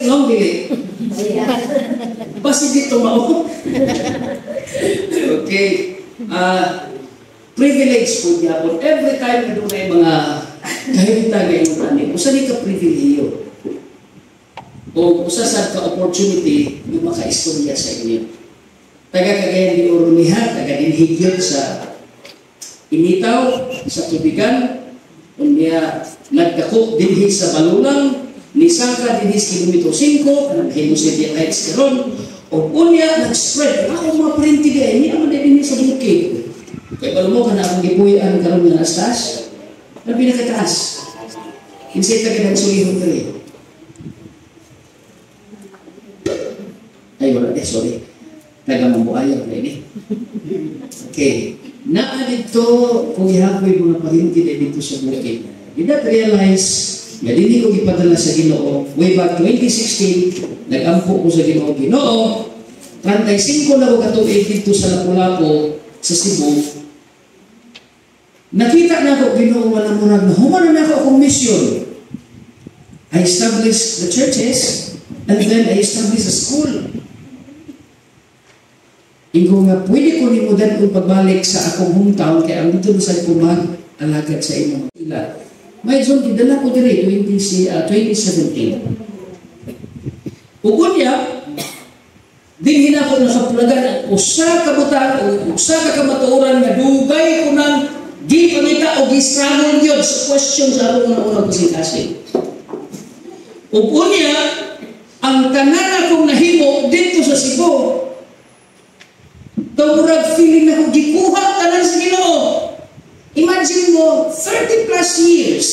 Long dili. Basi dito mao. Okay. Privilege po gyapon. Every time na doon ay mga kahita ngayong ani, usa ni ka pribilehiyo. O usa sad ka opportunity yung makaistorya sa inyo. Taga Cagayan de Oro niha, taga dinhigyot sa initaw, sa tubigan, unya nagdako dinhi sa Balulang, nisangka dinhi sa kilometro 5, kanang Himusay Heights karon, o unya nag-spread. Ako mga parenti gaya, hindi naman dinhi sa bukid. Kaya pala mo ka na ang gipuyan karon nga nastas, na pinakataas. Kinsay taga ng sulihon ka rin. Ay, wala eh, sorry. Taga-mambuayaw na ini. Okay. Naa dito, kung ihapoy mga pahinti na dito sa bukid. Did not realize na hindi ko ipadala sa Ginoo. Way back 2016, nag-ampo ko sa Ginoo. Ginoo, 35 na ko katuig dito sa Lapu-Lapu, sa Cebu. Nakita na ako, Ginoo, wala mo na human na ako akong mission. I established the churches, and then I established a school. Ingo nga, pwede ko limudan kung pagbalik sa akong hometown, kaya ang dito sa ko mag-alagad sa inyong ilan. May zon, kidala ko diri, 2017. Ugod niya, din hinako na kapulagan, usa ka butang, usa ka kamatuoran, nga dugay ko ng di pangita o di-struggle yun sa question sa arong na unang kasing-kasing. Ugod niya, ang tanan akong nahimo dito sa Cebu, murag feeling na kung gikuha tanan sa Ginoo. Imagine mo, 30 plus years,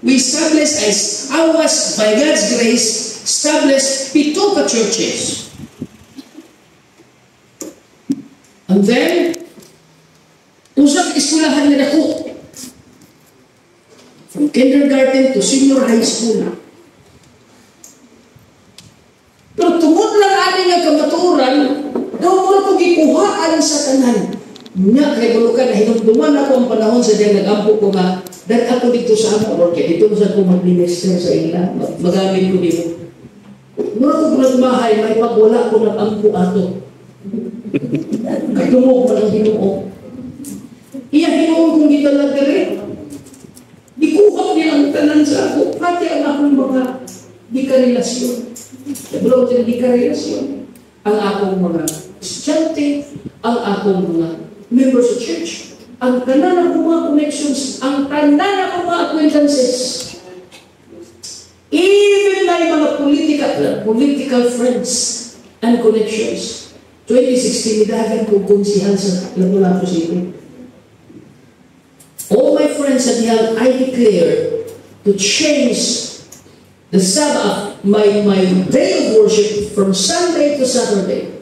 we established as I was, by God's grace, established 7 ka churches. And then, usap iskulahan na ako. From kindergarten to senior high school. Pero tungod lang ani nga kamaturan, daw mo ko gikuhaan sa tanan. Nya kay bulukan na hinumduman ako ang panahon sa diyan nag-ampo ko nga dan ako dito sa amo Lord kay dito sa ko mag-minister sa ila magamit ko dito. Mura ko nagmahay may pagwala ko nag-ampo ato. Katungog pa ng Ginoo. Iya Ginoo kung gitalag diri. Gikuha nilang tanan sa ako. Pati ang akong mga dikarelasyon. Sebelum jadi dikarelasyon ang akong mga estudyante, ang akong mga members of church, ang tanan akong mga connections, ang tanan akong mga acquaintances. Even my mga political friends and connections. 2016, nidagan ko konsihan sa Lapu-Lapu City. All my friends at Yale, I declare to change the Sabbath, my day of worship from Sunday to Saturday.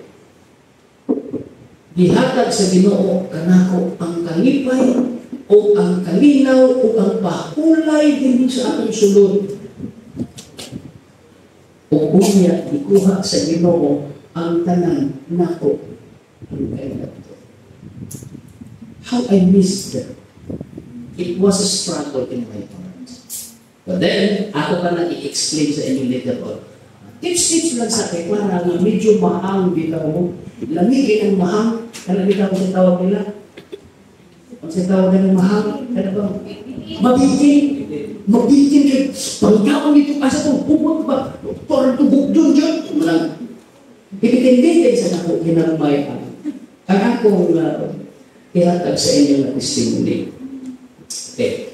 Dihatag sa Ginoo kanako ang kalipay o ang kalinaw o ang pahulay din sa atong sulod. O unya ikuha sa Ginoo ang tanan nako ang kailangan. How I missed that. It was a struggle in my heart. But then, ako pa na i-explain sa inyo later on. Tips lang sa akin, para nga medyo mahang bitaw mo. Lamigin ang mahang, kaya bitaw mo sa tawag nila. Ang sa tawag ng mahang, kaya ba? Mabitin kayo. Pagkaon dito, asa itong bubog ba? Parang tubog doon dyan. Ipitindi sa ako, ginagmayan. Ang akong ihatag sa inyo na testimony. Okay.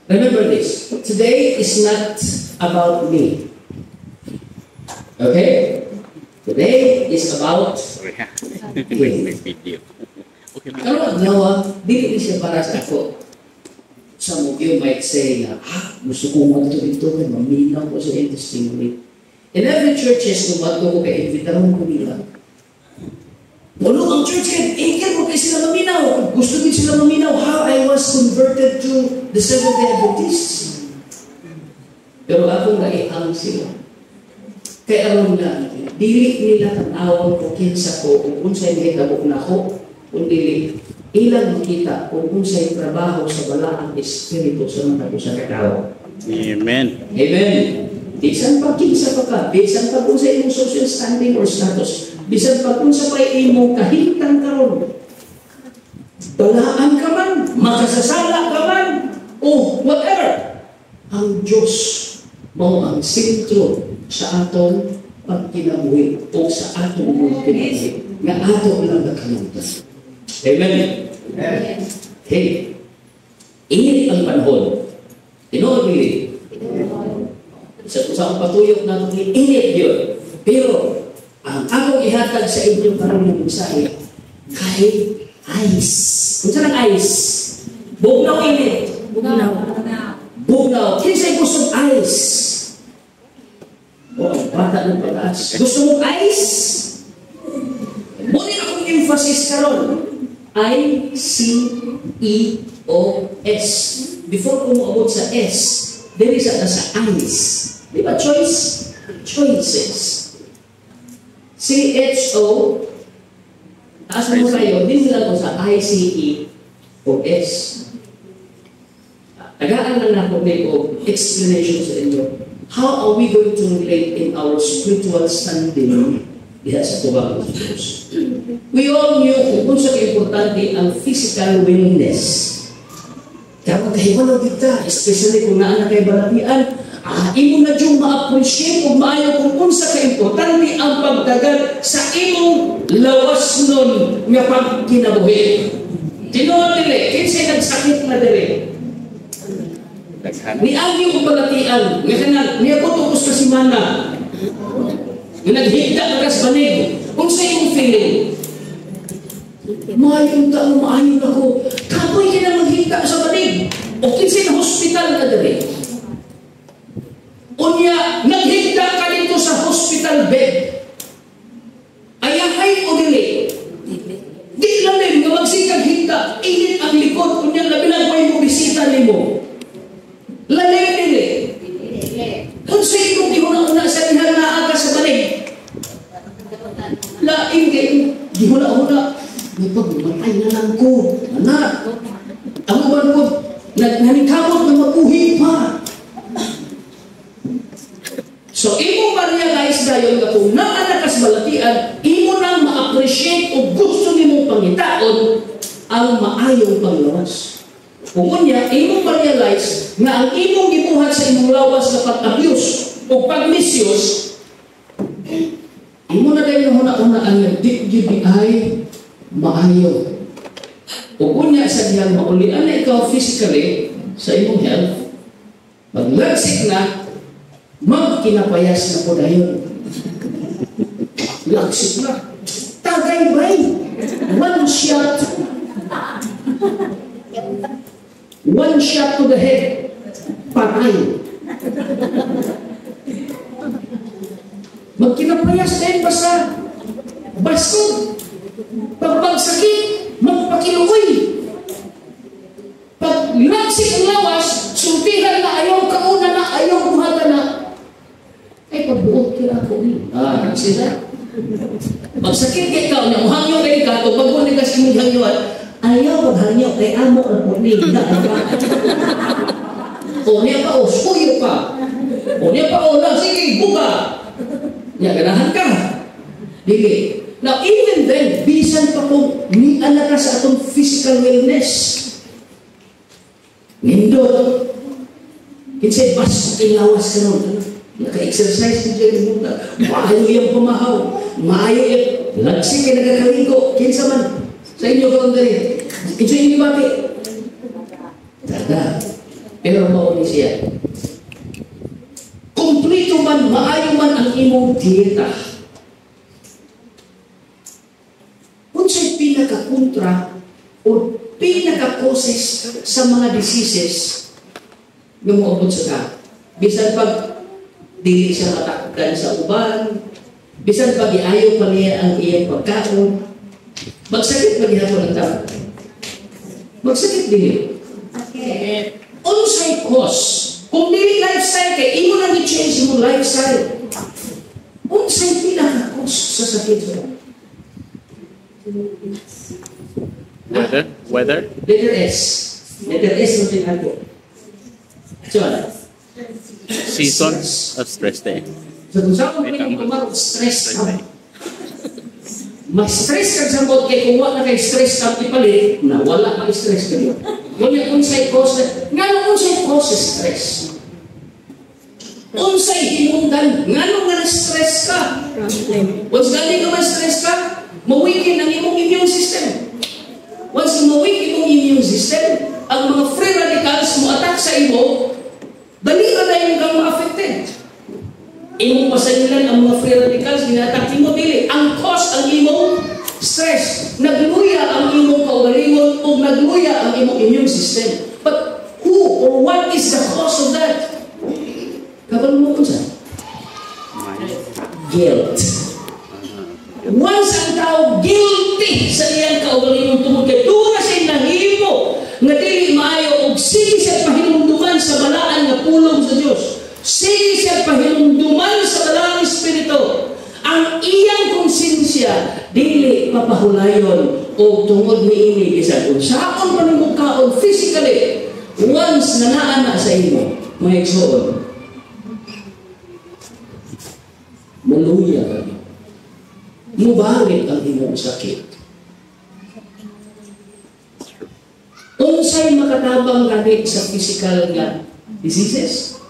Remember this. Today is not about me. Okay? Today is about video. Kalau agawa, dili siya para sa ako. Some of you might say na, gusto ko mo ito, maminaw ko sa testimony. In every churches, kung bato ko kay invitaron ko nila. Puno ang church kaya, ingkir mo kayo sila maminaw. Gusto din sila maminaw how I was converted to the Seventh-day Adventists. Pero ako naihang sila. Kaya alam na, dili nila tanawag ko kinsa ko kung unsay nahitabok na ko, kung dili ilang makita kung unsay trabaho sa balaang espiritu sa mga ko sa katao. Amen. Amen. bisan pa kinsa pa ka, bisan pa kung sa imong social standing or status, bisan pa kung sa pa imong kahintang karon, balaan ka man, makasasala ka man, o whatever, ang Diyos mao ang sentro sa atong pagkinabuhi o sa atong mga kinabuhi nga ato lang nakalimutan. Amen? Amen. Hey, init ang panahon. Tinood nili. Sa akong patuyok na itong init yun. Pero, ang akong ihatag sa inyong karoon ng mensahe, kahit ice. Kung saan ang ice? Bugnaw init. Bugnaw. Kinsay gusto ice? O, ang bata ng pataas. Gusto mong ice? Muna akong emphasis karon. I-C-E-O-S. Before ko mo abot sa S, dili sa ice. Di ba choice? Choices. C-H-O, taas mo kayo, din lang ko sa I-C-E-O-S. Tagaan lang na ko may explanation sa inyo. How are we going to relate in our spiritual standing diha sa tubang ng Diyos? We all knew kung sa importante ang physical wellness. Kaya magkahiwalaw kita, especially kung naan na kay balatian, imo na diyong ma-appreciate kung maayo kung unsa ka-importante ang pagdagal sa imong lawas nun nga pagkinabuhi. Tinuod dili, kinsay nagsakit na dili. Niagyo kong balatian, nga kanal, niabot ko sa simana, nga naghigda ka sa banig, kung sa iyong feeling, maayong taong maayong ako, kapoy ka na maghigda sa banig, o kinsay na hospital ka dali. Unya, naghigda ka dito sa hospital bed, ayahay o dili. Di lang din, nga magsikag higda, init ang likod, unya labilang may mo bisita ni mo. Lalay nila. Kung sa'yo kung di mo na una sa ihal na aga sa balik. Laing kayo. Di mo na una. May pagbumatay na lang ko. Anak. Ang uban ko, nagkamot na mabuhi pa. So, imo ma-realize dayon nga kung naanak ka sa balatian, imo nang ma-appreciate o gusto ni mong pangitaon ang maayong panglawas. Kung unya, imong ma-realize na ang imong gibuhat sa imong lawas na pag-abuse o pag-misuse, imo na dahil na hunaan nga di ay maayo. Kung unya sa diyang maulian na ikaw physically sa imong health, pag-lagsik na, magkinapayas na po dayon. Lagsik na. Tagay-bay. One shot. One shot to the head, patay. Magkinapayas din pa sa basod. Pagpagsakit, magpakilukoy. Pag lagsik ang lawas, sultihan na ayaw kauna na, ayaw buhata na. Ay, pagbuot kira ko ni. Sila. Magsakit kay ikaw, namuhangyo kay ikaw, pag-buot ka sa imong hangyuan, ayaw maghangyo kay amo ang punig na o niya pa o suyo pa o niya pa o sige buka niya ganahan ka dili. Now even then bisan pa kung ni anak ka sa atong physical wellness nindot kinsay bas ilawas ka nun naka-exercise ni Jerry Muta maayo yung pumahaw maayo yung lagsik ka nagkakaligo kinsa man sa inyo ka kung dali. Ito yung ibati. Tada. Pero mauni siya. Kumplito man, maayo man ang imong dieta. Kung siya'y pinaka-kontra o pinaka-causes sa mga diseases yung maabot sa ka. Bisan pag dili siya matakdan sa uban, bisan pag iayo pa niya ang iyang pagkaon, magsakit maghihapon ang tao. Magsakit din. Okay. On-site cause. Kung dili lifestyle kay imo lang i-change mo lifestyle. On-site pinaka-cause sa sakit mo. Weather? Letter S. Letter S ng tinago. So, Season of stress day. So kung saan mo pinag stress ka, mas stress ka sa mga kay kung wala kay stress ka ipalit, na wala kang stress ka yun. Ngunit unsay cause, nga unsay cause stress. Unsay hinungdan, nga nga na-stress ka. Once gani ka ma-stress ka, mawikin ang imong immune system. Once mawik imong immune system, ang mga free radicals mo attack sa imo, dali ka na yung kang ma-affected. Imong pasayilan ang mga free radicals, gina-attack mo dili. Ang cause ang imong stress. Nagluya ang imong kaugalingon o nagluya ang imong immune system. But who or what is the cause of that? Kapag mo kung saan? Guilt. Once ang tao guilty sa iyang kaugalingon tungod kay doon na siya nahimo nga dili maayo og sige siya pahinumduman sa balaan nga pulong sa Dios. Sige siya pahinumduman sa balaan espiritu. Ang iyang konsensya dili papahulayon o tungod niini bisan unsaon man imong kaon physically once nanaa na sa imo may igsoon. Maluya kami. Mubalik ang imong sakit. Unsay makatabang kami sa physical nga diseases?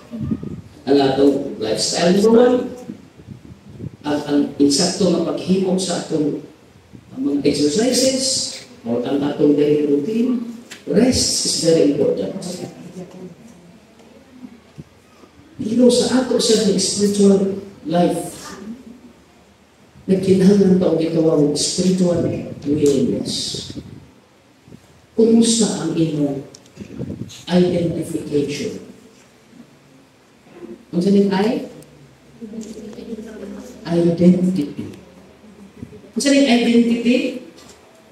Ang atong lifestyle mo ang insakto nga paghimo sa atong mga exercises or ang atong daily routine. Rest is very important. Sa ato sa spiritual life, nagkinahanglan pa ang gitawang spiritual wellness. Kumusta ang inyong identification? Ang saling identity. Ang saling identity,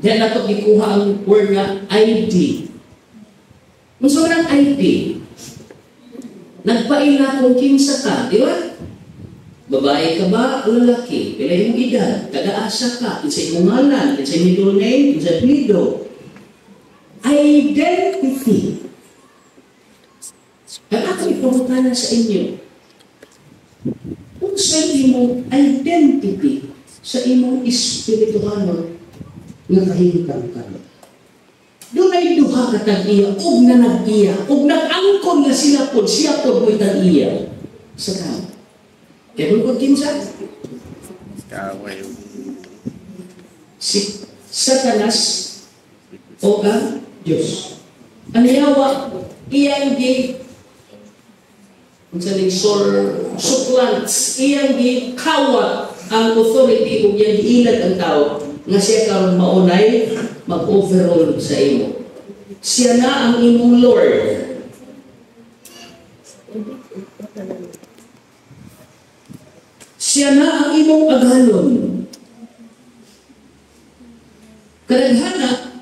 diyan na ito ikuha ang word nga ID. Ang sobrang ID, nagpaila kung kinsa ka, di ba? Babae ka ba o lalaki? Pila yung edad? Taga-asa ka? Kinsay mong ngalan? Kinsay middle name? Kinsay apelyido? Identity. Ang ako ipangutana sa inyo, kung sa imong identity sa imong espirituhanon nga kahintang ka. Doon ay duha ka tag-iya, ug na nag-iya, ug nag-angkon nga sila po, siya po mo'y tag-iya sa kamo. Kaya kung kinsa? Si Satanas o ang Diyos. Ang yawa, iyang di suklant, iyang di kawat ang authority kung iyang iilag ang tao nga siya karon maunay mag-overall sa imo. Siya na ang imong Lord. Siya na ang imong aghalon. Kadaghana,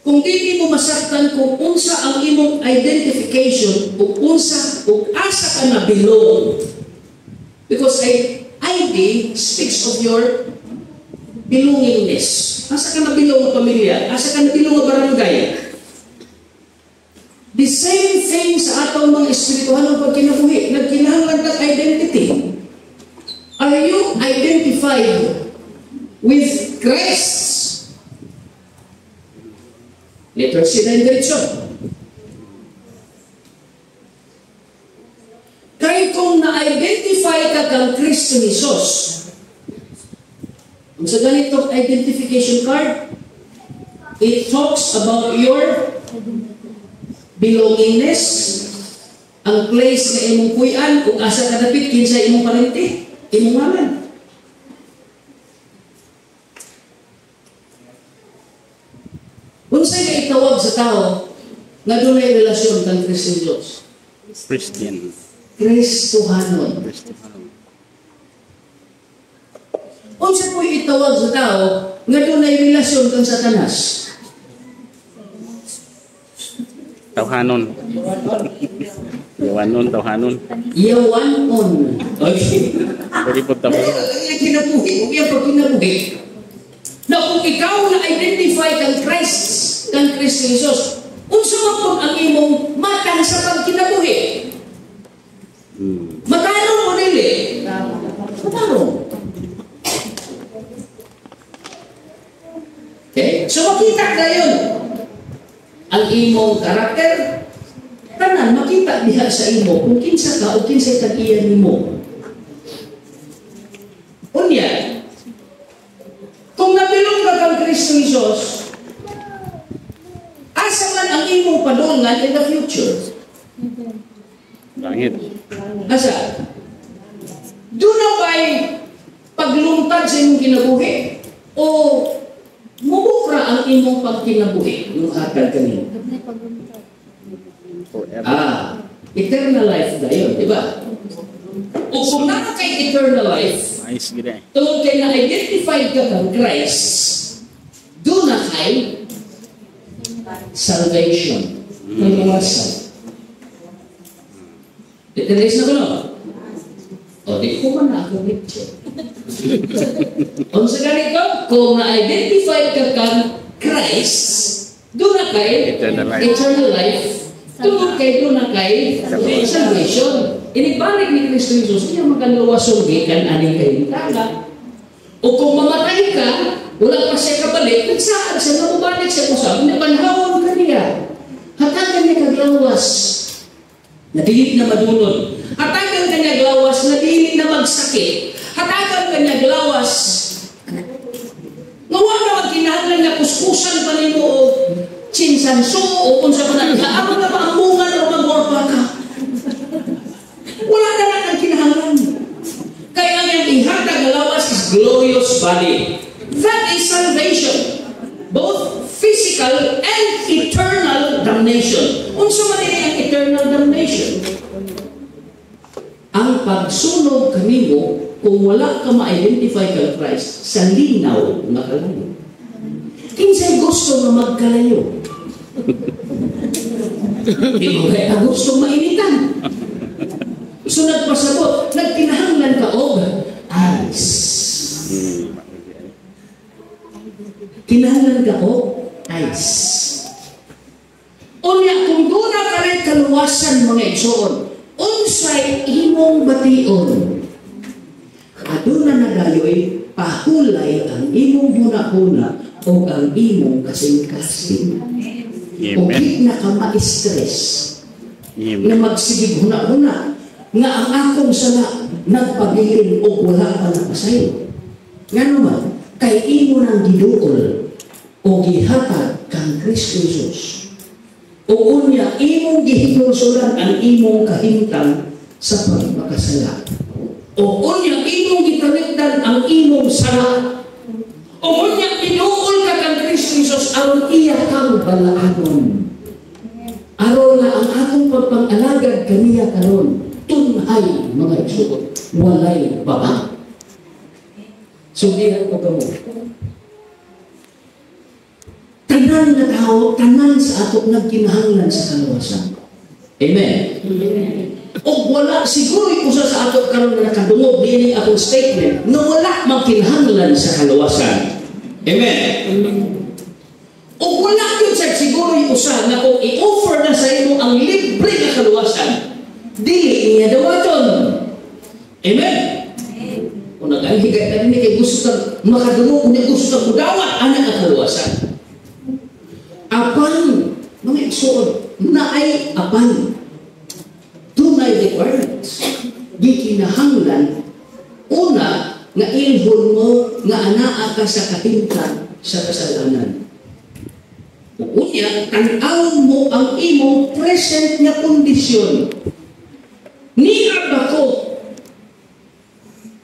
kung hindi mo masaktan kung unsa ang imong identification, kung unsa, kung asa ka na belong. Because ID speaks of your belongingness. Asa ka na belong na pamilya? Asa ka na belong na barangay? The same thing sa atong mga espirituhan ng pagkinabuhi. Nagkinahanglan kang identity. Are you identified with Christ? Letter C na yung diretsyo. Kaya kung na-identify ka kang Kristo Jesus, kung sa ganitong identification card, it talks about your belongingness, ang place na imong kuyan, kung asa ka dapit, kinsa imong parente, imong ngalan. Unsay ka itawag sa tao nga dunay relasyon kang Kristo Dios? Christian. Kristohanon. Unsay po itawag sa tao nga dunay relasyon kang Satanas? Tawhanon. Yawanon, tawhanon. Yawanon. Okay. Pwede po tawhanon. Yung kinabuhi, yung pagkinabuhi. Na kung ikaw na-identify kang Christ, kang Kristo Jesus, unsa man po ang imong matang sa pagkinabuhi? Matarong mo nili. Matarong. Okay? So makita na yun. Ang imong karakter, tanan, makita diha sa imo kung kinsa ka o kinsa tag-iyan nimo. Unya, kung nabilong ka kang Kristo Jesus, asa man ang imong padulngan in the future? Langit. Asa? Doon na ba'y paglungtad sa imong kinabuhi? O mubukra ang imong pagkinabuhi? Yung hatag kanino? Eternal life na yun, di ba? O kung naka kay eternal life, Nice, gila. tungkol kay na-identified ka kang Christ, doon na kay salvation. Pagkawasan. Itinis na ko no? O, di ko man na ako picture. Kung sa ganito, kung na-identified ka kang Christ, doon na kay eternal life. Tungkol kay doon na kay salvation. Inibalik ni Kristo Jesus, niya magkaluwasong gikan aning kahintala. O kung mamatay ka, wala pa siya kabalik, nagsaan siya na mabalik siya usap, napanhawag ka niya. Hatagan niya kaglawas, nadilit na madunod. Hatagan ka niya glawas, nadilit na magsakit. Hatagan ka niya glawas, ngawa na magkinahanglan niya kuskusan pa rin mo o chinsanso o kung sa panahon ka, ako na maamungan o magwarpa ka. Wala na lang ang kinahanglan. Kaya ang ihatag na lawas is glorious body. That is salvation. Both physical and eternal damnation. Unsa man ang eternal damnation? Ang pagsunog kanimo kung wala ka ma-identify kang Christ sa linaw na kalayo. Kinsay gusto na magkalayo? Ikaw kaya gusto mainitan. So nagpasabot, nagkinahanglan ka og ice. Kinahanglan ka og ice. Unya, kung doon na ka rin kaluwasan mga igsoon, unsay imong bation, aduna na gayoy, pahulay ang imong huna-huna o ang imong kasing-kasing. O di na ka ma-stress na magsigig huna-huna nga ang akong sala nagpagiling o wala pa na pasayo. Nga naman, kay imo ng giduol o gihatag kang Kristo Jesus. O unya, imong gihinusulan ang imong kahintang sa pagpakasala. O unya, imong gitalikdan ang imong sala. O unya, pinuol ka kang Kristo Jesus aron iya kang balaanon. Aron na ang akong pagpang-alagad kaniya karon tunhay mga igsuon, walay baba. Sundihan ko kamo. Tanan na tao, tanan sa ato nagkinahanglan sa kaluwasan. Amen. O wala, siguro usa sa ato karon na nakadungog diini akong statement na wala magkinahanglan sa kaluwasan. Amen. O wala yun sa siguro usa na kung i-offer na sa imo ang libre na kaluwasan, dili niya dawaton. Amen. Kung nag-alhigay ka rin kay gusto kang makadungog, kung gusto kang mudawat, anak ang kaluwasan. Apan, mga igsoon, na ay apan. Tunay requirements. Gikinahanglan, una, nga ilhon mo, nga anaa ka sa kahintang sa kasalanan. Unya, tanaw mo ang imong present nga kondisyon. Niya ba ko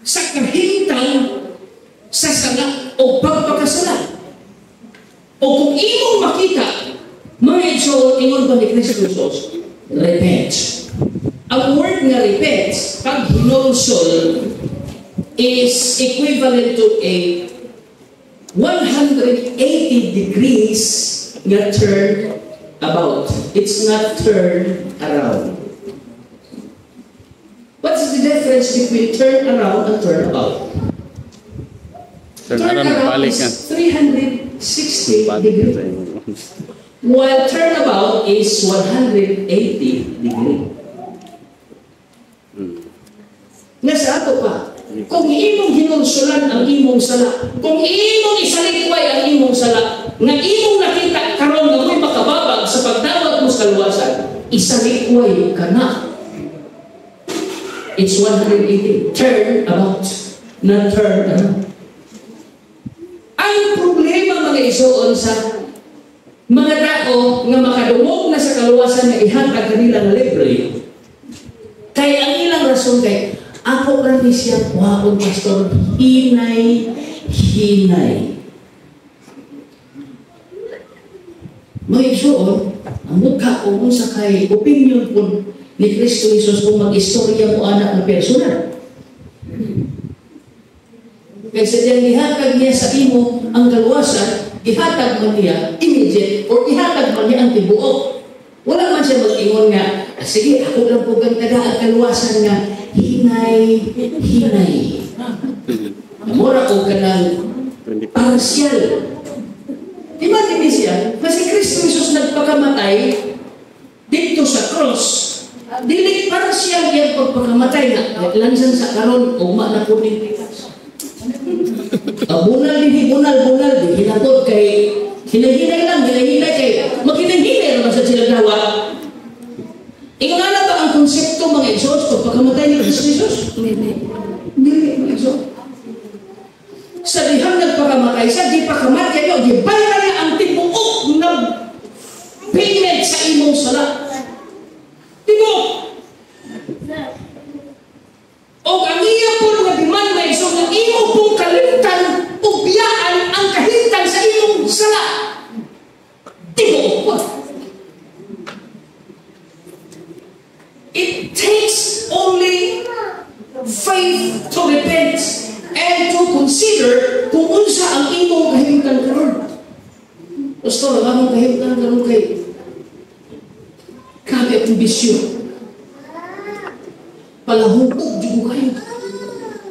sa kahintang sa sala o pagpakasala? O kung imong makita, mga igsoon, ingon ba ni Kristo Jesus? Repent. Ang word nga repent, pag hinulsol, is equivalent to a 180 degrees nga turn about. It's not turn around. What's the difference between turn around and turn about? Turn around is 360 degrees. While turnabout is 180 degrees. nga sa ato pa, kung imong hinulsulan ang imong sala, kung imong isalikway ang imong sala, nga imong nakita karon nga may makababag sa pagdawat mo sa kaluwasan, isalikway ka na. It's 180. Turn about, not turn around. Ang problema mga isuon sa mga tao nga makadungog na sa kaluwasan na ihatag kanila na libre, kaya ang ilang rason kay ako rani siya waon pastor hinay. Mga isuon, ang mukha ko kung sa kay opinion po ni Kristo Jesus kung mag-istorya mo anak na personal. Kaya sa diyang ihatag niya sa imo ang kaluwasan, ihatag man niya immediate or ihatag man niya ang tibuok. Wala man siya mag-ingon nga, sige, ako lang po ganda ang kaluwasan nga, hinay. Namura ko ka ng partial. Di ba din siya? Kasi Kristo Jesus nagpakamatay dito sa cross. Dili partial yan pagpakamatay na. Lansan sa karon ugma na po din. Bunal, di hinatod kay hinay kay maghinay naman sa sila dawa. Ingon na ba ang konsepto mga Diyos pagpakamatay ni Kristo Jesus? Hindi mga Diyos. Sa dihang nagpakamatay siya, di pa kamatay niyo, di bayra niya ang tibuok na payment sa imong sala. Tibuok! O ang iya po nga demand na iso na imo pong kalimtan o biyaan ang kahintan sa imong sala. Tibuok po. It takes only faith to repent and to consider kung unsa ang imong kahimtan karon. Pastor, ang kahimtan karon kay kabe ang bisyo. Palahubog juga kayo.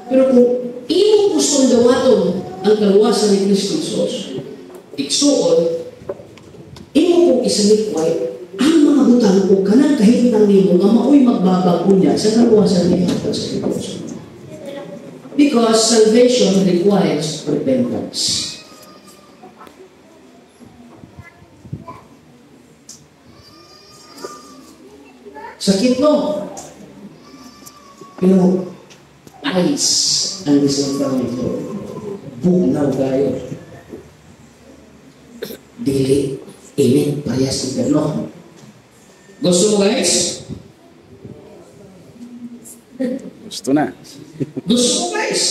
Pero kung imong gustong dawaton ang kaluwasan ni Kristo Jesus, iksuon, imo kong isalikway ang mga butang ko kanang kahintang nimo nga maoy magbabago niya sa kaluwasan ni Kristo Jesus. Because salvation requires repentance. Sakit no? Pero ice ang isang ito. Bugnaw kayo. Dili. Amen. Parehas ng perno. Gusto mo guys? Gusto na. Gusto mo guys?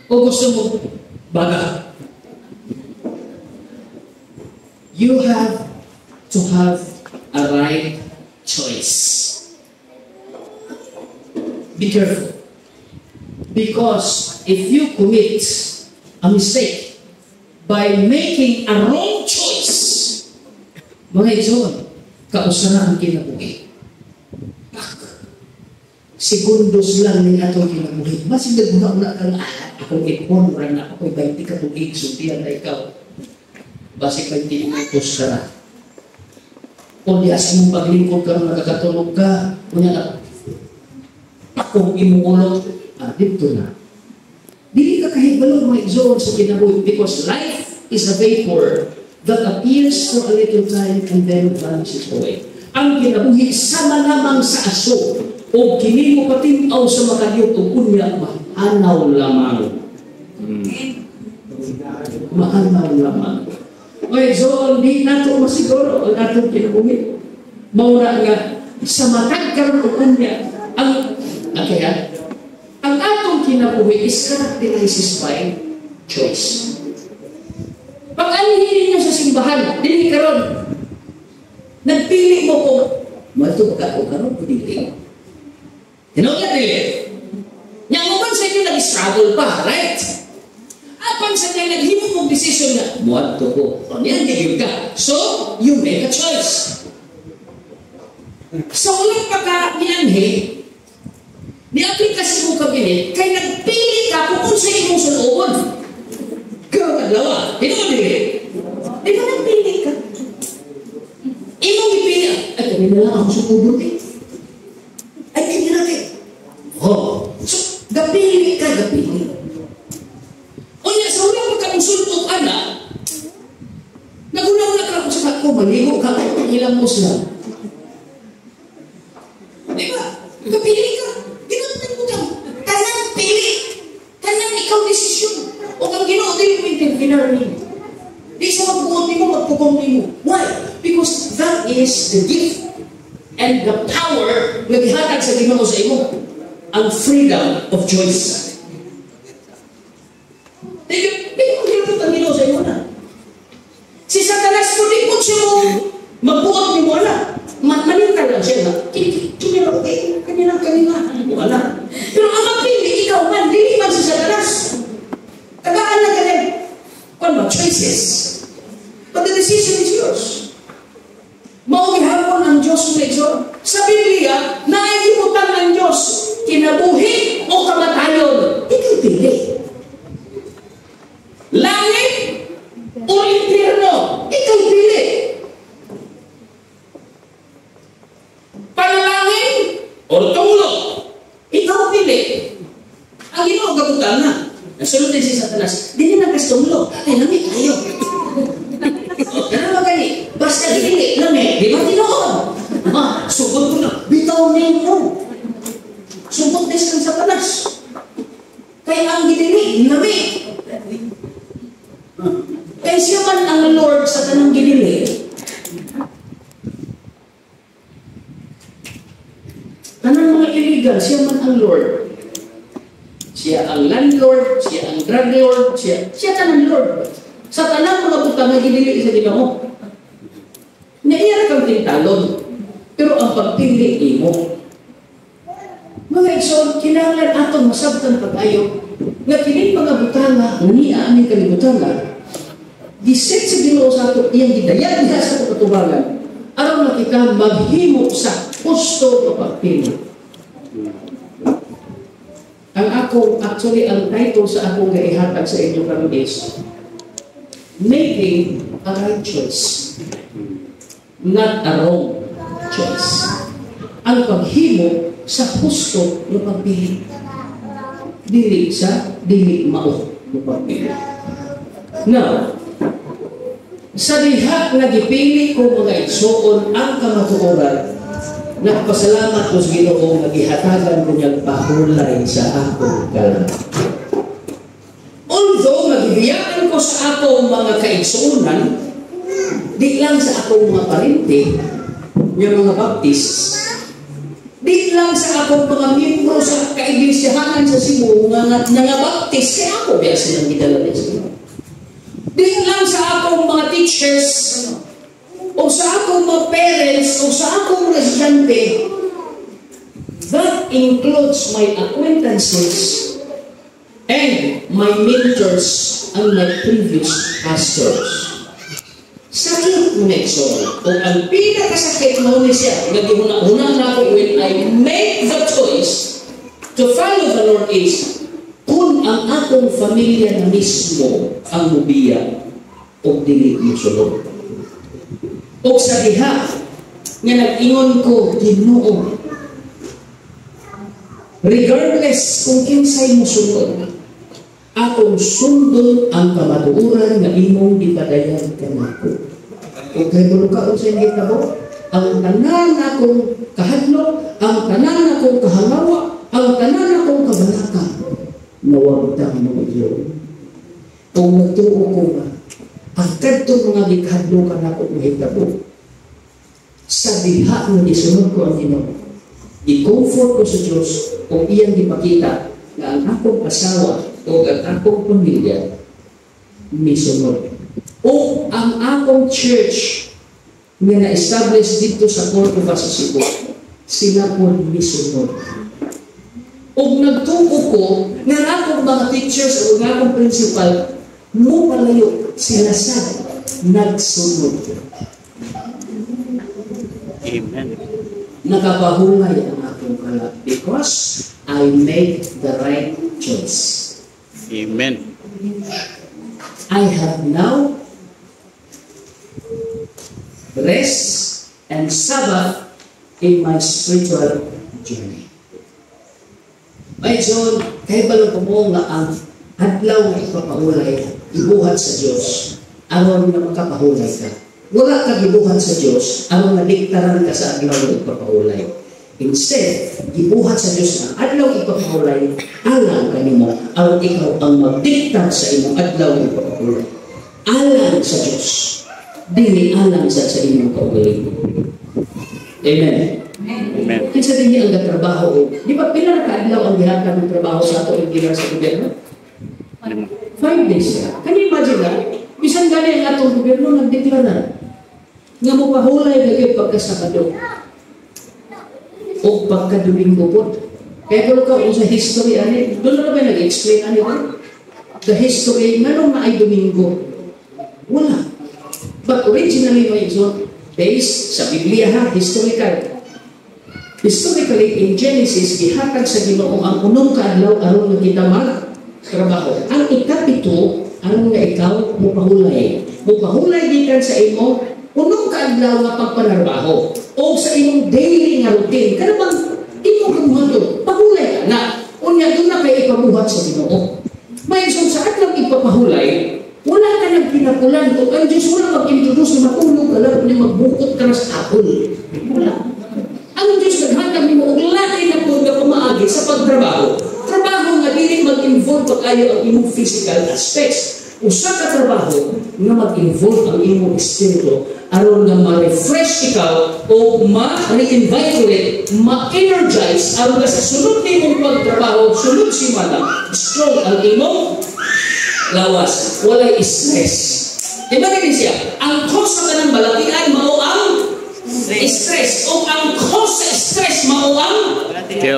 O gusto mo baga? You have to have a right choice. Be careful. Because if you commit a mistake by making a wrong choice, mga iyon, kausara ang kinabuhi. Segundos lang ng atong kinabuhi. Mas nagmuna-una kang akong ipon, rin na ako'y 20 katugig, sundihan na ikaw. Basi 20 minutos ka na. Kung di as mong paglingkod ka, nakakatulog ka, kunya na, akong imuulog, dito na. Dili ka kahit balong mga igsoon sa kinabuhi because life is a vapor that appears for a little time and then vanishes away. Ang kinabuhi sama lamang sa aso o kini mo patimaw sa makayog o kunya mahanaw lamang. Mahanaw lamang. Okay, so di nato masiguro ang atong kinabuhi. Maura nga sa matag karon o kunya ang kaya ang atong kinabuhi is characterized by choice. Pag-alihin niyo sa simbahan, dili karon. Nagpili mo ko, mato ka ko karon ko dili. Tinaw niya dili. Yang mo man sa inyo nag-struggle pa, right? Apan sa niya naghimo mong decision na, muadto ko. O niyan, gigil ka. So, you make a choice. So, ulit pa ka niyanhi, ni-aplikasi mo kabinet, kay nagpili ka kung sa imong sunod. Kaya kadlawa, hindi mo dili. Di ba nagpili ka? Imong ipili, ay kami na lang ako sunod eh. Ay kami natin. nagapili. O niya, sa unang pagkamusultok, anak, naguna-una ka sa kako, maligo ka, ilang musla. Di ba? Kapili ka. Ginagawa mo ka. Kanang pili. Kanang ikaw desisyon. O kang ginoo, di mo interfinarmin. Di sa magpuot mo, magpukong mo. Why? Because that is the gift and the power na gihatag sa Ginoo sa imo. Ang freedom of choice. Di mo ginapot ang Ginoo sa imo na. Si Satanas ko, di mo siya mo magpuot ni mo na. Manintay lang siya na. Kiniro, kanilang mo na. Pero ang mapili, ikaw man, di man si Satanas. Tagaan na ka rin. Kung ba, choices. But the decision is yours. Maugihapon ang Diyos na ito. Sa Biblia, naikimutan ng Diyos, kinabuhi o kamatayon. Ikaw pili. Langit o impyerno. Ikaw pili. Panalangin o tulog. Ikaw pili. Ang Ginoo gabutan na. Nasulod din si Satanas. Di na nagkastulog. Ay, lamig tayo. Kaya magani, basta hindi, lamig, di ba tinoon? Sugod ko na, bitaw ninyo. Sugod din sa Satanas. Kaya ang ginilig, lamig. Kaya siya man ang Lord sa tanang ginilig. Tanang mga illegal, siya man ang Lord. Siya ang landlord, siya ang drug lord, siya tanang Lord. Sa tanang mga butang na ginili sa Ginoo. Naiyara kang tintalon, pero ang pagpili mo. Mga igsoon, kinahanglan atong masabtan pag-ayo nga kining mga butanga, niya aming kalibutanga, giset sa Ginoo sa ato, iyang gidayag niya sa katubangan, araw na kita maghimo sa gusto o pagpili. Ang title sa akong gaihatag sa inyo karon is making a right choice, not a wrong choice. Ang paghimo sa husto ng pagpili, dili mao ng pagpili. Now, sa diha nga gipili ko mga igsoon ang kamatuoran, nagpasalamat ko sa Ginoo nga gihatagan ko niyang pahulay sa akong kalan. Although magibiyaan ko sa akong mga kaigsuunan, di lang sa akong mga parente, yung mga baptist, di lang sa akong mga miyembro sa kaiglisyahanan sa Cebu, nga baptist, kaya ako biya silang gidala din sa Ginoo. Di lang sa akong mga teachers, o sa akong mga parents, o sa akong residente, that includes my acquaintances and my mentors and my previous pastors. Sakit mo na ito. O ang pinakasakit mo na siya, nagihuna-una na ako when I make the choice to follow the Lord is, kung ang akong familia na mismo ang mubiya o dili mo sulod. O sa diha, nga nag-ingon ko, Ginoo, regardless kung kinsay mo sunod, akong sundon ang kamatuoran na imong ipadayan kanako. Kung kayo bulunkaon sa inggit na mo, ang tanan akong kahadlok, ang tanan akong kahangawa, ang tanan akong kabanaka, nawagtang mo iyon. Kung nagtuo ko nga, ang kadtong mga gikadlokan ako mahitabo, sa diha nga isunod ko ang Ginoo, i-comfort ko sa Diyos o iyang ipakita na ang akong asawa o ang akong pamilya misunod. O ang akong church nga na-establish dito sa Cordova sa Cebu, sila po misunod. O nagtuko ko na akong mga teachers o nga akong principal mo palayo sila sa nagsunod. Amen. Nakapahungay ang akong kalat because I made the right choice. Amen. I have now rest and Sabbath in my spiritual journey. May John, kaya balo ko mo nga ang adlaw nga ipapahulay, ibuhat sa Diyos, aron na makapahulay ka. Wala ka gibuhat sa Diyos, aron na diktaran ka sa adlaw nga ipapahulay. Instead, gibuhat sa Diyos na adlaw ipapahulay, alang kanimo, aron ikaw ang magdiktar sa imong adlaw nga ipapahulay. Alang sa Diyos, dili alang sa imong kaugalingon. Amen. Amen. Kinsa din niya ang trabaho. Di ba pila ka adlaw ang gihatag ng trabaho sa ato regular sa gobyerno? 5 days ka. Can you imagine na? Bisan gani ang atong gobyerno nagdeklara nga mo pahulay lagi pagkasakado o pagkadomingo po. Kaya kung ka sa history ani, doon na ba nag-explain ani ba? The history, meron na ay Domingo. Wala. But originally, may based sa Biblia ha, historical. Historically, in Genesis, gihatag sa Ginoo ang unong kaadlaw aron nga kita magtrabaho. Ang ikapito, aron nga ikaw mupahulay. Mupahulay gikan sa imo unong kaadlaw nga pagpanarbaho o sa imong daily nga routine. Kada bang imo kamuhato, pahulay ka na. Unya doon na kay ipabuhat sa Ginoo. May sa adlaw ipapahulay, wala ka nang pinapulan o ang Diyos wala mag-introduce na matulog ka lang na magbukot ka na sa apple. Wala. Ang Diyos naghatag ni mo og lahi na po na pumaagi sa pagtrabaho. Trabaho nga dili mag-involve pa kayo ang imong physical aspects. Usa ka trabaho nga mag-involve ang imong espiritu aron nga ma-refresh ikaw o ma-reinvigorate, ma-energize aron nga sa sunod nimong pagtrabaho, sunod simana, strong ang imong lawas, walay stress. Diba din siya? Ang cause ng kanang balatian mao ang stress o ang cause sa stress mao ang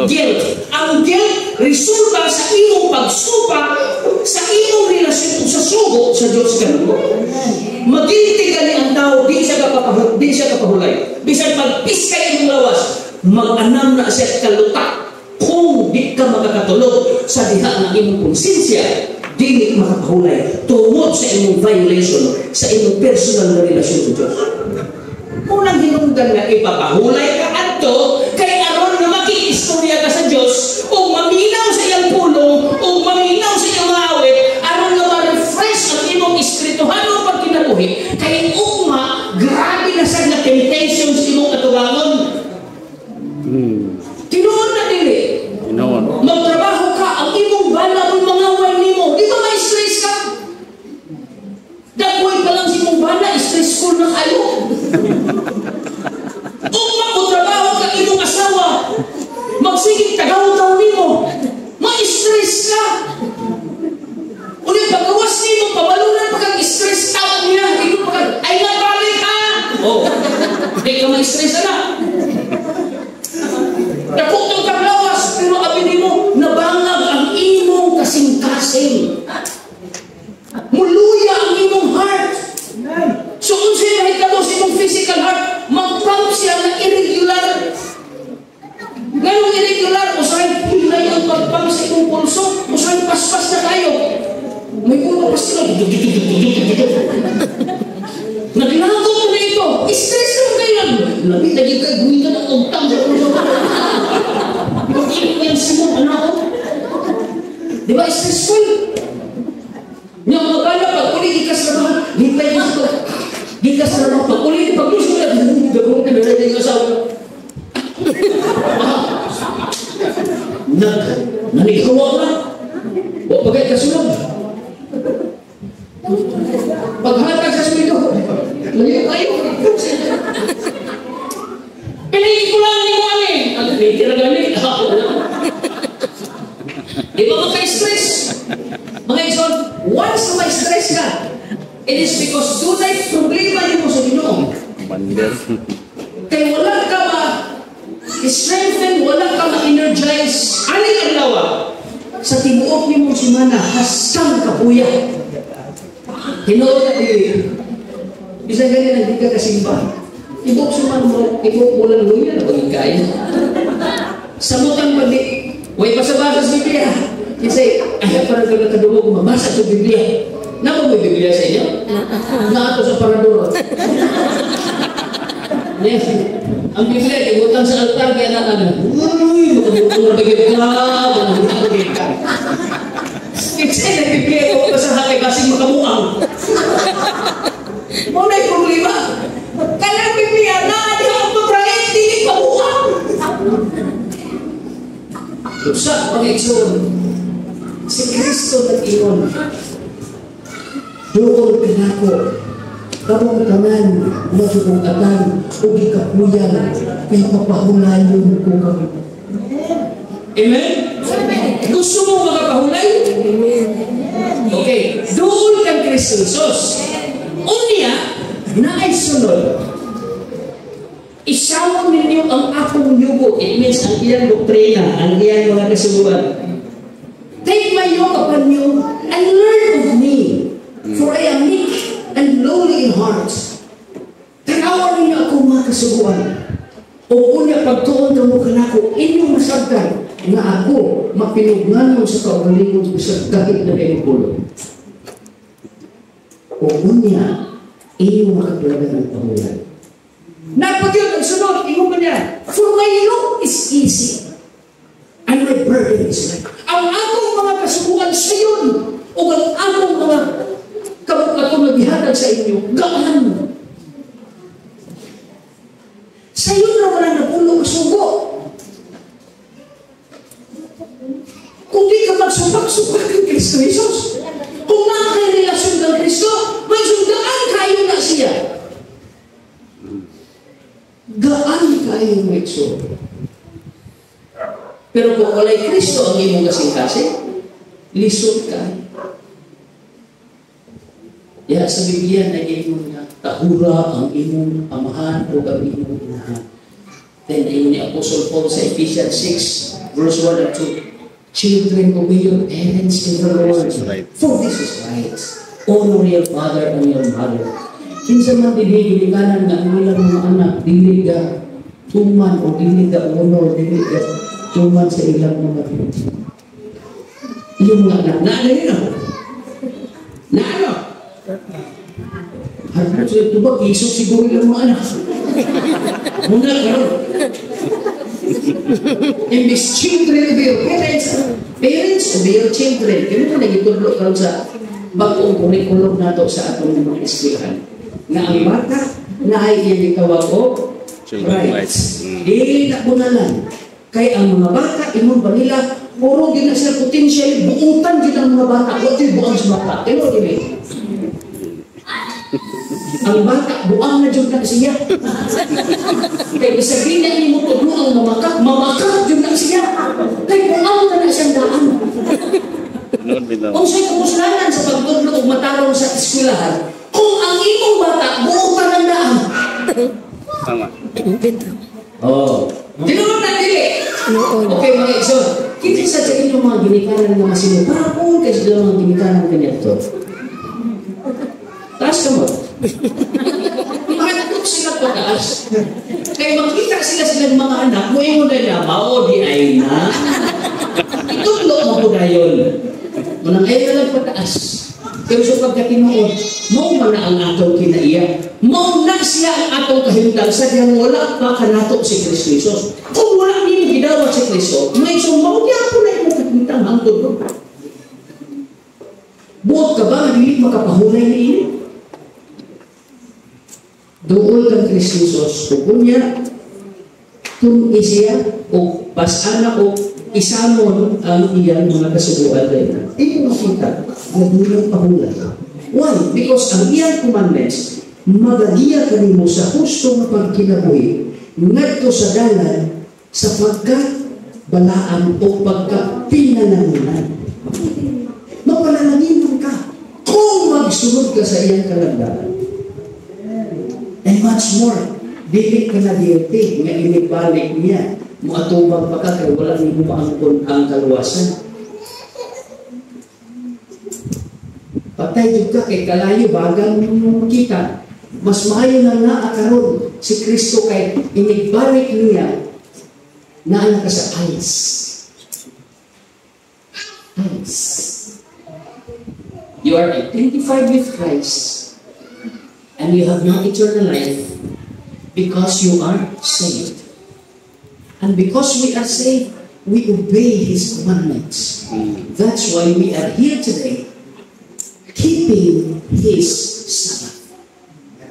guilt. Ang guilt resulta sa imong pagsupa sa imong relasyon sa sugo sa Diyos kanimo. Magiliti gani ang tao, di siya kapahulay. Bisan pagpiskay imong lawas, mag-anam na siya kalutak kung di ka makakatulog sa diha ng imong konsensya. Dili makapahulay tungod sa imong violation sa imong personal na relasyon sa Diyos. Unang hinungdan nga ipapahulay ka adto kay aron nga makikistorya ka sa Diyos o maminaw sa iyang pulong o maminaw sa iyang awit aron nga ma-refresh ang imong espirituhanong pagkinabuhi kay ugma grabe na sa temptations imong atubangon. Tinuod na dili. Magtrabaho ka ang imong bala o mangaway nimo. Di ba ma-stress ka? Dagoy pa lang si mong bala, stressful na kayo. O magtrabaho ka imong asawa, magsigig tagaw-taw nimo, ma-stress ka. Ulit, pagkawas nimo, pabalunan pa kang stress tawag niya. Ito pa kang, ay nabalik ka! Oh, hindi ka ma-stress na. Naputong kang lawas, pero abinin mo, nabangag ang imong kasing-kasing. Muluya ang imong heart. So kung siya nahitalo sa imong physical heart, mag-pump siya na irregular. Ngayong irregular, usahay pilay ang pag-pump sa imong pulso, usahay paspas na kayo. May una pa sila. Naglago mo na ito. Stress na mo kayo. Lagi ka, gumita ng utang sa pulso. Mag-inig yan si mo, anak ko. Di ba, stressful? Niyang magana, pag-uli, ikas na naman, hintay mo ito. Ikas na naman, pag-uli, pag-uli, gagawin na meron yung asawa. Nanikawa na. O pagay kasunod. Paghatag sa sweldo, layo kayo. Piliin ko lang ni mo ani. Ang tira-gani. Di ba maka-stress? Mga John, once na may stress ka, it is because tunay problema niyo mo sa Ginoo. Kaya wala ka ma-strengthen, wala ka ma-energize. Aling ang lawa? Sa tibuok ni mong simana, hasang kapuya. Hinood na di. Bisa ganyan ang di ka kasimba. Ibok simana mo, ibok mo lang luya na pag-ikay. Samutan mo di. Huwag pasabasa sa Biblia. Kasi, ayaw parang ka nagkadugo kung mabasa sa Biblia. Naman may Biblia sa inyo? Na ako sa paraduro. Yes. Ang Biblia, ibutang sa altar, kaya na uy, magabagay ka, magabagay ka. Kasi nagbibigay ko pa sa hakay kasi makamuang. Muna yung problema. Kaya ang Biblia, naadi ang pagkain, hindi kamuang. Sa pag-ikson, si Kristo nag-iwan. Doon pinako. Kamong tanan, nasubungatan, o ikapuyan, kay papahulayon ko kami. Amen? Gusto mo makapahulay? Okay, doon kang Kristo Jesus. Unya, na ay sunod. Isawang ninyo ang akong yugo. It means ang iyang doktrina, ang iyang mga kasubuan. Take my yoke upon you and learn of me, for I am meek and lowly in heart. Tanawan ninyo ako mga kasubuan. O unya pagtuon ka mo kanako, inyong masagdan na ako mapinugnanon sa kaugalingon sa kahit na kayo pulo. O unya, inyong makatulagan ng pangulan. Napagyan ang sunod, imo ba niya? For my yoke is easy and my burden is light. Ang akong mga kasubuan sa yun o ang akong mga kamot ako naghihatag sa inyo, gaan. Sa iyo na wala na pulo sugo. Kung di ka magsubak-subak ng Kristo Jesus, kung nakakairelasyon ng Kristo, may sundaan kayo na siya. Gaan kayo may sugo. Pero kung walay Kristo ang imong kasing-kasing, lisod ka. Kaya sa Biblia na imong na tahura ang imong amahan o ang imong inahan. Then ayun ni Apostle Paul sa Ephesians 6, verse 1 and 2. Children, obey your parents in the Lord, for this is right. Honor your father and your mother. Kinsa man dili gilikanan nga ang ilang mga anak, dili ka tuman o dili ka honor, dili ka tuman sa ilang mga pinto. Yung mga anak, naano yun ako? Naano? Harap sa ito ba, isok siguro yung mga anak. Muna karon. And these children obey your parents obey your children. Kaya mo nagitudlo karon sa bagong kurikulum nato sa atong mga eskwelahan. Na ang bata na ay iyagitawag o rights. Dili na bunalan. Kaya ang mga bata, imong ba nila, puro gina sila potential, buutan din ang mga bata. Huwag yung buang sa bata. Kaya mo ang bata, buang na dyan na siya. Kaya sabihin na niyo mo ito, ang mamakak dyan na siya. Kaya buang na siyang daan. Kung siya'y kumusalanan sa pagtudlo o matarong sa eskwelahan, kung ang imong bata, buutan ang daan. Tama. Oo. Tinunod na dili. Okay, mga iso. Kita sa inyong mga ginikanan na masino. Para kung kayo sila mga ginikanan kanito. Taas ka mo. Makatulog sila pataas. Kaya makita sila mga anak, mo yung nila, mao di ay na. Itutlo mo po na yun. Manang ay lang pataas. Pero sa pagkatinood, mo man na ang atong kinaiya. Mo na siya ang atong kahintang sa diyang wala pa kanato si Kristo Jesus. Kung wala niyo gidawat si Kristo, may sumaw niya po na yung kahintang hangtod mo. Buot ka ba, hindi makapahulay na ini? Doon kang Kristo Jesus, kung niya, kung isiya, o pasana o isamon ang iyang mga kasubuan rin. Ito makita, nagmulang pahulay. Why? Because ang iyang commandments, magagiya kanimo sa hustong pagkinabuhi, ngadto sa dalan, sa pagkabalaan o pagkapinanangunan. Mapalalangin ka kung magsunod ka sa iyang kalagdanan. And much more, dili ka na diyote, nga inibalik niya, muatubang pa ka, kaya wala niyo maangkon ang kaluwasan. Patay yung ka, kay kalayo, bagang kita, mas maayo na naakaroon si Kristo kay inibalik niya na anak ka sa ayos. Ayos. You are identified with Christ and you have no eternal life. Because you are saved. And because we are saved, we obey His commandments. That's why we are here today, keeping His Sabbath.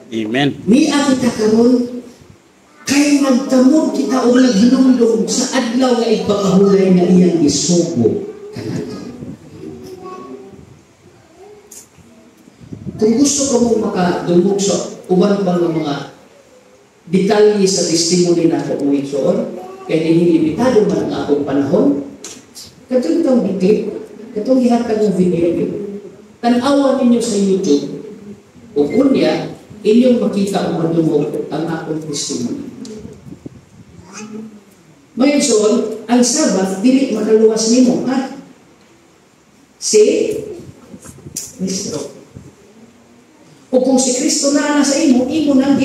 Amen. Niya kita karon kay nagtamog kita o naghinumdum sa adlaw nga ipapahulay na iyang isugo kanato. Kung gusto ko mong makadumog sa uban bang mga detalye sa testimony na ako kung igsoon, kaya limitado man ang akong panahon, katong itong clip, katong ihatag ng video, tanawa ninyo sa YouTube, o kunya, inyong makita o madumog ang akong testimony. May igsoon, ang Sabbath, dili makaluwas nimo, ha? Si Kristo. O kung si Kristo na sa imo nang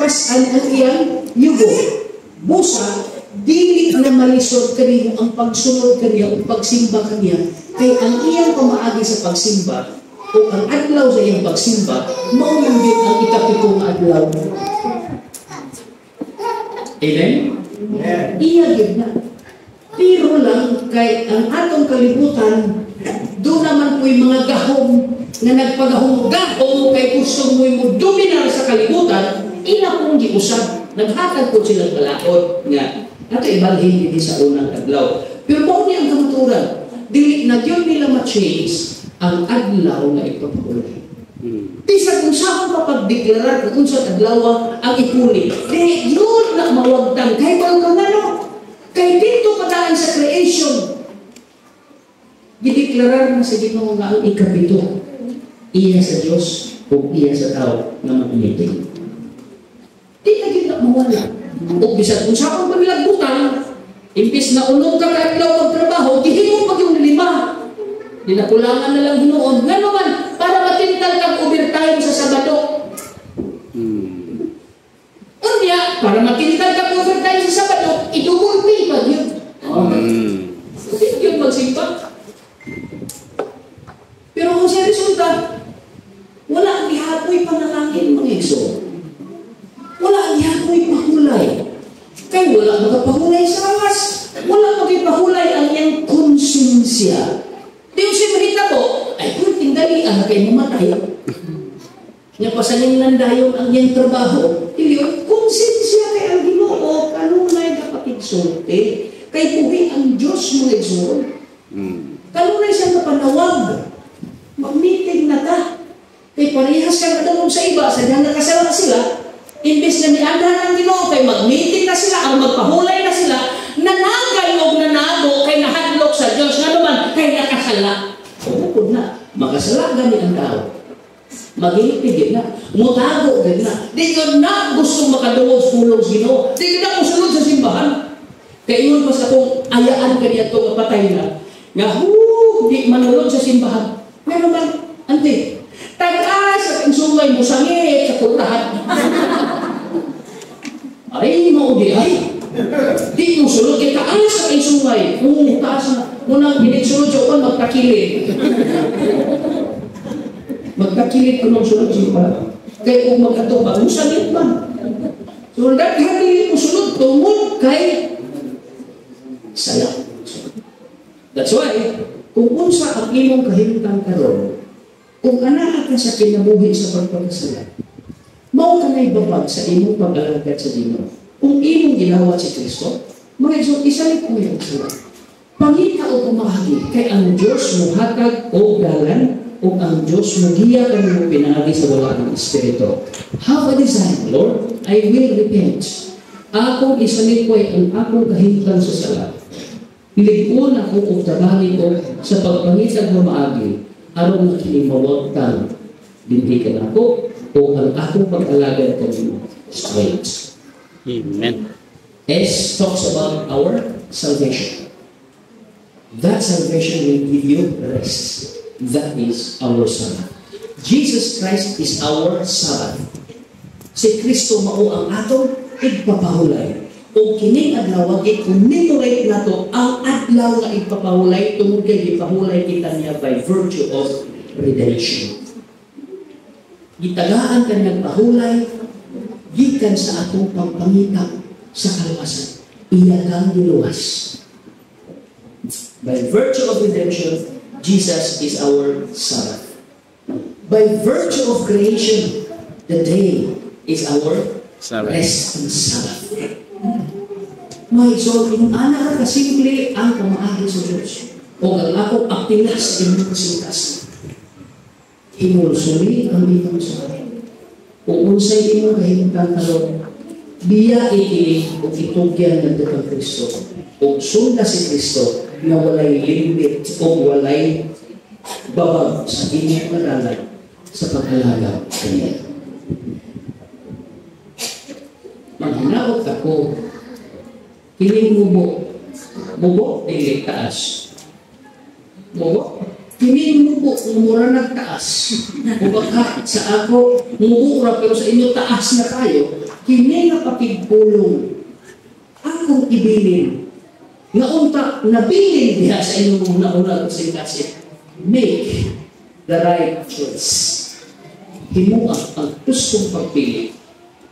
pasan ang iyang yugo. Busa, dili na malisod kaniya ang pagsunod kaniya o pagsimba kaniya, kay ang iyang pamaagi sa pagsimba o ang adlaw sa iyang pagsimba, maunang din ang ikapitong adlaw. Amen? Yeah. Iya din na. Pero lang, kay ang atong kalibutan, doon naman po'y mga gahom na nagpagahong-gahom kay gusto mo'y dominar sa kalibutan, ina pong giusap. Naghatag po silang balaod nga ato ibalhin din sa unang adlaw. Pero mo ni ang kamaturan, dili na yun nila ma-change ang adlaw na ipapahulay. Tisa kung saan mapagdeklarar kung saan adlaw ang ipuli, kaya yun na mawagtang kay bang kangano, kay dito padaan sa creation. Gideklarar na sa Ginoo nga ang ikapito, iya sa Diyos o iya sa tao na mag-meeting. Di na gina mawala. O bisan kung saan kang paglagbutang, imbis na unod ka kaadlaw magtrabaho, dihin mo pag yung 5. Dinakulangan na lang hinuon. Nga naman, para matintal kang overtime sa Sabado. Unya, para matintal kang overtime sa Sabado, idubol pay pa yun. Hindi yun magsimpa. Pero kung siya resulta, wala ang ihapoy panalangin mga igso. Wala ang ihapoy pahulay. Kaya wala magpahulay sa awas. Wala magpahulay ang iyang konsensya. Di yung siya po, ay kung tindali ang kayo mamatay. Nga pasaling landayon ang iyang trabaho, di yung konsensya kay ang Ginoo, kanunay kapatid sulti. Kay buhi ang Diyos mga igsoon. Kanunay siya napanawag. Mag-meeting na ta. Kay parehas ka na sa iba, sa dyan nakasala sila, imbes na nianda ng Ginoo, kay mag-meeting na sila, ang magpahulay na sila, nanagay o nanago, kay nahadlok sa Diyos, nga naman, kay nakasala. Bukod na, makasala gani ang tao. Mag-iipigin na, mutago din na. Di ko na gusto makadungog sa pulong Ginoo. Di ko na musulod sa simbahan. Kaya yun pa sa kung ayaan ka niya ito kapatay na, nga, di manulod sa simbahan. Pero man, ante, tag-as at ang sungay mo sangit sa kultahan. Ay, mo di ay. Di mo sulod, kaya taas at ang sungay. Taas na. Munang binigsulod siya ko, magtakilid. Magtakilid ko nung sulod siya pa. Kaya kung magkatong ba, sangit man. So, daghan mo sulod, tungod kay salat. That's why, kung unsa ang imong kahimtang karon, kung anaa ka sa kinabuhi sa pagpapasala, mao ka na'y babag sa imong pag-alagad sa Ginoo. Kung imong ginawa si Kristo, mga igsoon, isalit mo yung sila. Pangita o pumahagi, kay ang Diyos mo hatag o dalan, o ang Diyos mo giya ka mo pinagi sa wala ng Espiritu. Have a desire, Lord, I will repent. Akong isalit ko ay ang akong kahimtang sa sala. Ligon ako o tabali ko sa pagpangitag na maagi, aron na kinimawagtang bindigan ako o ang akong pag-alagad ko straight. Amen. S talks about our salvation. That salvation will give you rest. That is our Sabbath. Jesus Christ is our Sabbath. Si Kristo mao ang atong igpapahulay. O kining adlaw i-commemorate nato ang adlaw nga ipapahulay tungod kay ipahulay kita niya by virtue of redemption. Gitagaan ka niyang pahulay gikan sa atong pagpangita sa kalawasan. Iya kang giluwas. By virtue of redemption, Jesus is our Sabbath. By virtue of creation, the day is our Sabbath. rest and Sabbath. May so, inana ka kasimple ang pamaagi sa Diyos. O ang ako apilas sa inyong kasintas. Himulsuli ang itong Sabbath. O unsay imong kahimtang kalong, biya ikinig o itugyan ng Dukang Kristo. O sunda si Kristo na walay limbit o walay babag sa inyong karalan sa pagkalaga kanya. Manghinaot ako, kining mubo, dili taas. Mubo, kining mubo, mura nagtaas. O baka sa ako, mura pero sa inyo taas na tayo, kini nakapigpulong akong ibilin nga unta nabilin diha sa inyong una-una sa kasi make the right choice. Himuha ang gustong pagpili,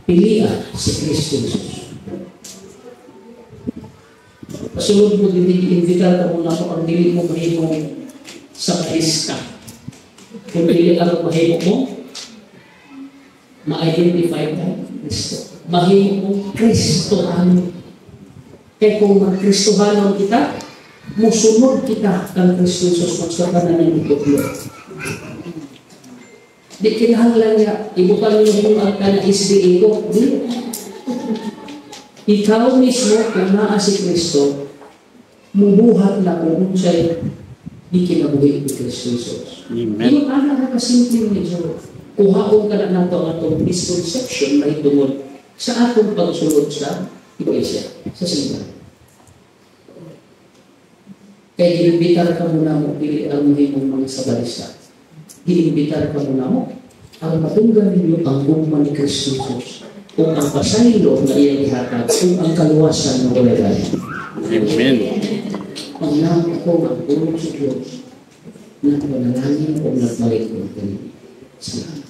pilian si Kristo Jesus. Pasulod mo din i-invita ka muna ko ang dili mo mahimong sa kaista. Kung dili ang mahimong mo, ma-identify ka Kristo. Mahimong Kristohanon. Kaya kung mag-Kristohanon kita, musunod kita kang Kristo Jesus magsabanan ng ikutlo. Di kinahanglan niya, ibukan niyo yung alta na SDA ko. Di. Ikaw mismo, kung naa si Kristo, mubuhat na kung siya'y di kinabuhi ni Kristo Jesus. Amen. Yung anak na kasimple ni Diyos. Kuhaon ka na nato ang atong misconception na itungod sa atong pagsulod sa Iglesia, sa simbahan. Kaya gilimbitar ka muna mo, pili ang muhimong mga sabalista. Gilimbitar ka muna mo, ang matunggan ninyo ang gugma ni Kristo Jesus, kung ang pasaylo na iyang ihatag, kung ang kaluwasan na wala galing. Amen. Ang naman ko ang purong sa Diyos, na panalangin o nagmalik ng kanina. Salamat.